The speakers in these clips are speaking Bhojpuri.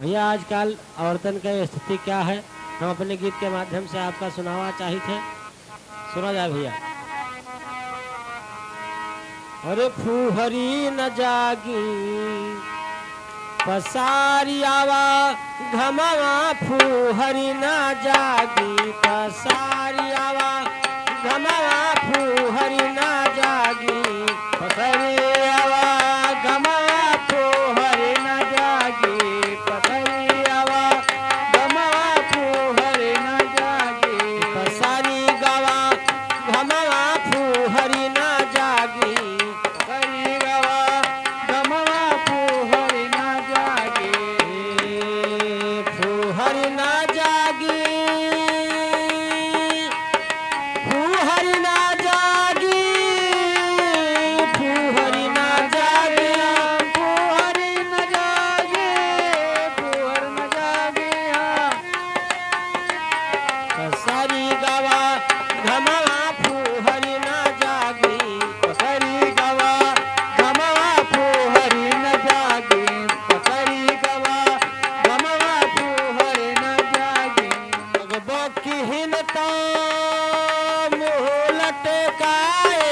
भैया आजकल औरतन के स्थिति क्या है, हम अपने गीत के माध्यम से आपका सुनावा चाहिए थे। सुना जाए भैया। अरे फूहरी न जागी पसारी आवा घमवा, फूहरी न जागी पसारी आवा घमवा, फूहरी न जागी पसारी आवा घमवा, फूहरी न जागी पसारी आवा घमवा, फूहरी न जागी पसारी गावा घमवा, फूहरी न जागी पसारी गावा घमवा, फूहरी न जागी फूहरी न जागी फूहरी न जागी फूहरी न जागी फूहरी न जागी फूहर न जागी पसारी गावा घमवा, फूहरी न जागी पसारी गावा घमवा, फूहरी न जागी पसारी गावा घमवा, फूहरी न जागी जगबो की हिनता मुँह लटकाए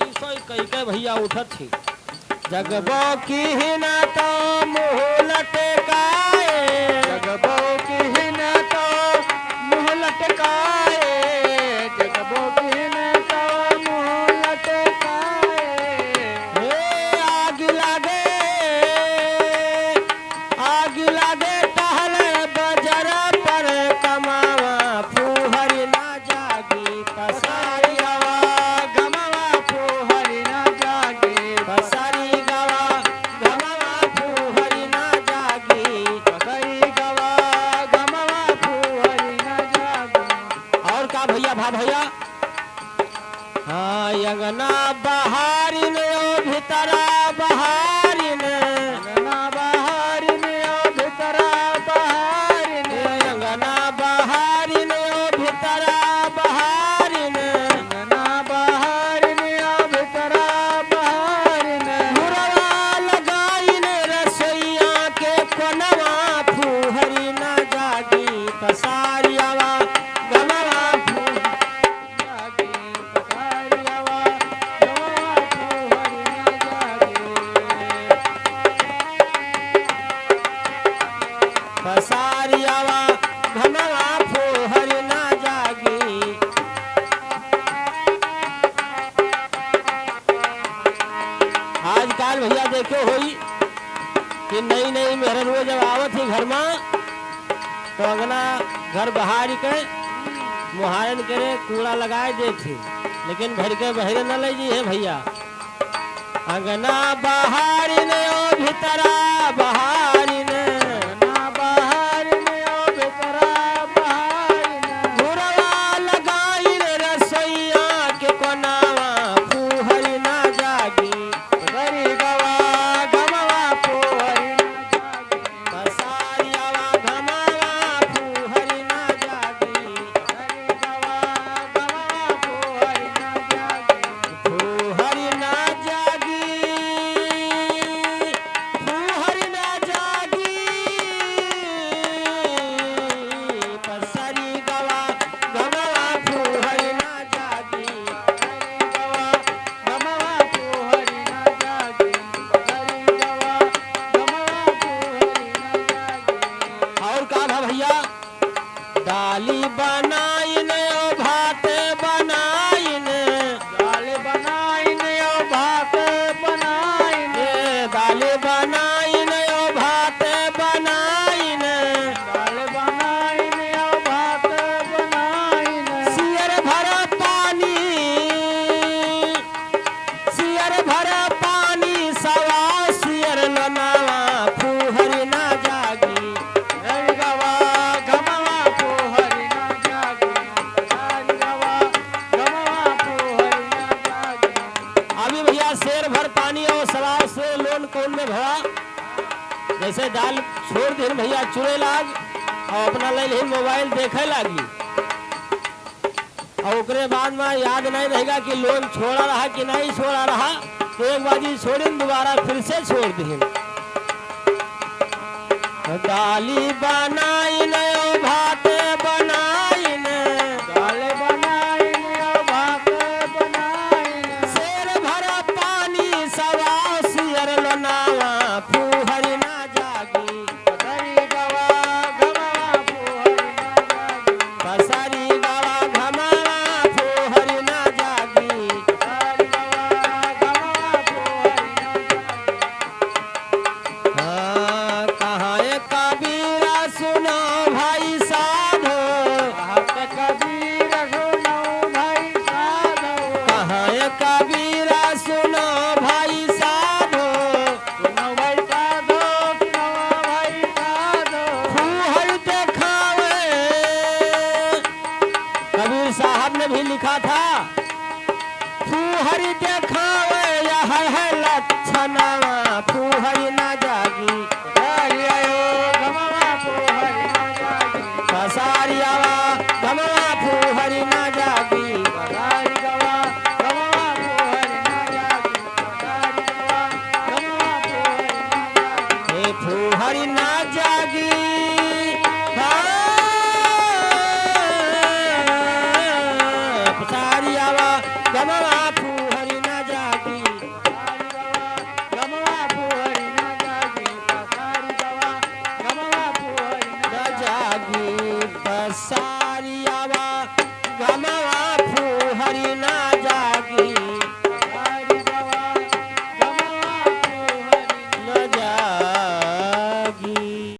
ऐसा कई के भैया उठत थी। जगबो की हिनता मुँह लटकाए जगबो की हिनता मुँह लटकाए जगबो की हिनता मुँह लटकाए आग लागे टहले बजर पर कमावा, फूहरी न जागी पसारी गावा घमवा, फूहरी न जागी पसारी गावा घमवा, फूहरी न जागी पसारी गावा घमवा, फूहरी न जागी। और का भैया भा भैया हाँ अंगना बहारिन ओ भितरा बहारिन अंगना बहारिन ओ भितरा बहारिन अंगना बहारिन ओ भितरा बहारिन अंगना बहारिन ओ भितरा बहारिन मुरवा लगाइन रसोइया के कोनवा, फूहरी न जागी पसारी आवा घमवा, जागी पसारी आवा घमवा, फूहरी न जागी पसारी आवा घमवा, फूहरी न जागी। आजकल भैया देखे होई कि नई नई मेहरनुआ जब आवत ही घर में तो अंगना घर बहारी के मुहारन करे कूड़ा लगाए दे थी, लेकिन घर के बहरे न ले जी है भैया। अंगना बहारिन ओ भितरा बहारिन अंगना बहारिन ओ भितरा बहारिन मुरवा लगाइन रसोइया के कोनावा, फूहरी न जागी पसारी गावा घमवा, फूहरी न जागी पसारी आवा घमवा, फूहरी न जागी पसारी गावा घमवा, फूहरी न जागी फूहरी न जागी फूहरी न जागी पसारी गावा घमवा, फूहरी न जागी पसारी गावा घमवा, फूहरी न जागी पसारी गावा घमवा, फूहरी न जागी। और का भा भैया दाली बनाइन ओ भात बनाइन दाल बनाइन ओ भात बनाइन दाल बनाइन ओ भात बनाइन दाल बनाइन ओ भात बनाइन सियर भर पानी सवा सियर ननावा, फूहरी न जागी पसारी गावा घमवा, फूहरी न जागी पसारी गावा घमवा, फूहरी न जागी। अभी भैया शेर भर पानी और सवा से लोन कौन में भवा जैसे दाल छोड़ दिन भैया चुरे लाग और अपना ले ही मोबाइल देखे लागी और ओकरे बाद में याद नहीं रहेगा कि लोन छोड़ा रहा कि नहीं छोड़ा रहा, तो एक बाजी छोड़ी दोबारा फिर से छोड़ दी। दाली बनाइन भात बनाइन दाल बनाइन भात बनाइन शेर भरा पानी सवा सियर लोनावा फूहरी ना जागी पसरी गवा गवा फुहरी ना जागी पसारी गवा घमावा फूहरी ना जागी पसरी गवा गवा फुहरी ना जागी हाँ, कहाँ ये कबीरा सुनो भाई साधो कहत कबीर सुनो भाई साधो कहाँ ये कबीरा सुनो भाई साधो सुनो भाई साधो सुनो भाई साधो फूहर देखावे कबीर साहब ने भी लिखा था फूहर देखावे यह है लक्षणवा फूहर ना जागी पसरी आयो गवा फुहरी ना जागी पसारी आवा गमवा फूहरी ना जागी पसरी गवा गवा फुहरी ना जागी पसरी गवा गवा फुहरी ना जागी हे फूहरी ना जागी पसारी आवा गमवा फूहरी ना जागी गमवा फुहरी ना जागी पसारी गवा गमवा फुहरी ना ना जागी पसारी आवा